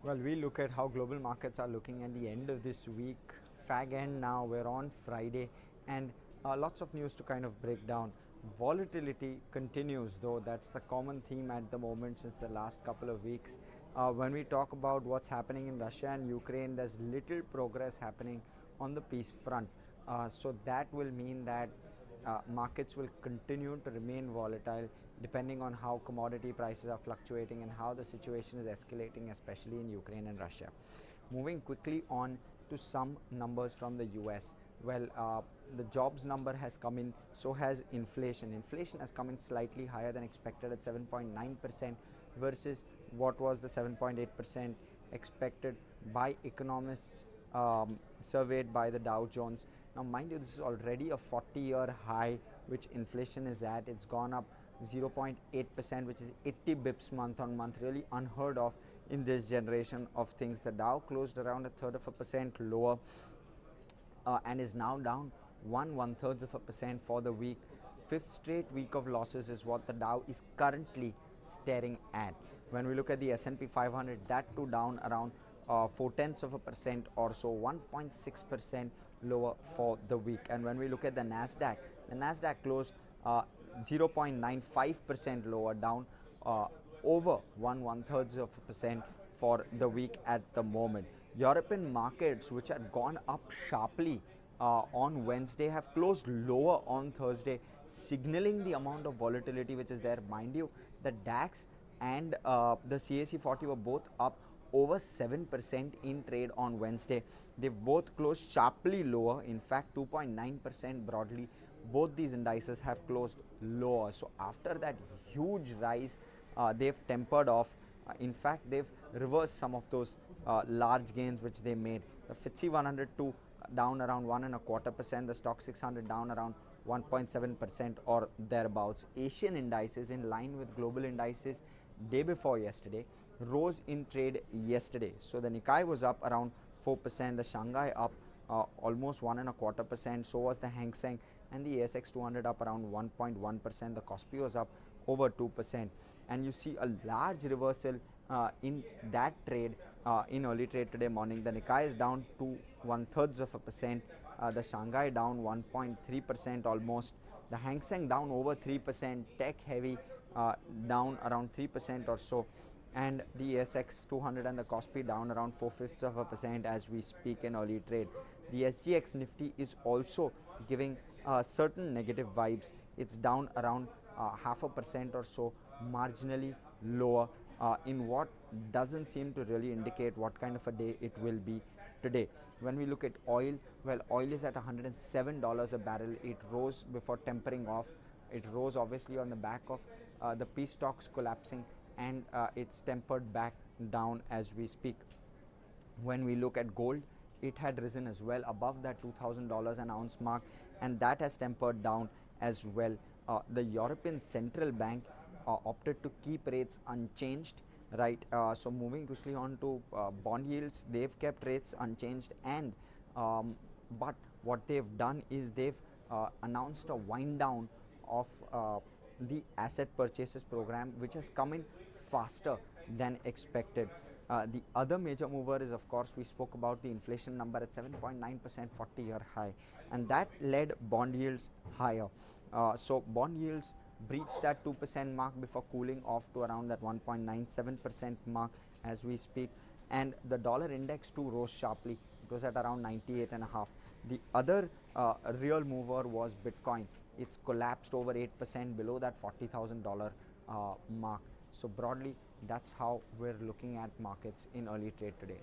Well, we look at how global markets are looking at the end of this week. Fag end now, we're on Friday, and lots of news to kind of break down. Volatility continues, though, that's the common theme at the moment since the last couple of weeks. When we talk about what's happening in Russia and Ukraine, there's little progress happening on the peace front. So that will mean that markets will continue to remain volatile depending on how commodity prices are fluctuating and how the situation is escalating, especially in Ukraine and Russia. Moving quickly on to some numbers from the US. Well, the jobs number has come in, so has inflation. Inflation has come in slightly higher than expected at 7.9% versus what was the 7.8% expected by economists surveyed by the Dow Jones. Now, mind you, this is already a 40-year high which inflation is at. It's gone up 0.8%, which is 80 bips month on month, really unheard of in this generation of things. The Dow closed around 1/3% lower and is now down 1/3% for the week. Fifth straight week of losses is what the Dow is currently staring at. When we look at the S&P 500, that too down around 0.4% or so, 1.6% lower for the week. And when we look at the Nasdaq closed 0.95% lower, down over 1/3% for the week at the moment. European markets, which had gone up sharply on Wednesday, have closed lower on Thursday, signaling the amount of volatility which is there. Mind you, the DAX and the CAC 40 were both up over 7% in trade on Wednesday. They've both closed sharply lower, in fact 2.9% broadly. Both these indices have closed lower. So after that huge rise, they've tempered off. In fact, they've reversed some of those large gains which they made. The FTSE 100 too down around 1.25%. The Stock 600 down around 1.7% or thereabouts. Asian indices, in line with global indices day before yesterday, rose in trade yesterday. So the Nikkei was up around 4%, the Shanghai up almost 1.25%, so was the Hang Seng, and the ASX 200 up around 1.1%. The Kospi was up over 2%, and you see a large reversal in that trade in early trade today morning. The Nikkei is down to 1/3%, the Shanghai down 1.3% almost, the Hang Seng down over 3%, tech heavy down around 3% or so, and the ASX 200 and the Kospi down around 0.4% as we speak in early trade. The SGX Nifty is also giving certain negative vibes. It's down around 0.5% or so, marginally lower in what doesn't seem to really indicate what kind of a day it will be today. When we look at oil, well, oil is at $107 a barrel. It rose before tempering off. It rose obviously on the back of the peace talks collapsing, and it's tempered back down as we speak. When we look at gold, it had risen as well above that $2,000 an ounce mark, and that has tempered down as well. The European Central Bank opted to keep rates unchanged, right? So moving quickly on to bond yields, they've kept rates unchanged, and but what they've done is they've announced a wind down of the asset purchases program, which has come in faster than expected. The other major mover is, of course, we spoke about the inflation number at 7.9%, 40-year high, and that led bond yields higher. So bond yields breached that 2% mark before cooling off to around that 1.97% mark as we speak, and the dollar index too rose sharply. It was at around 98.5. The other real mover was Bitcoin. It's collapsed over 8% below that $40,000 mark. So broadly, that's how we're looking at markets in early trade today.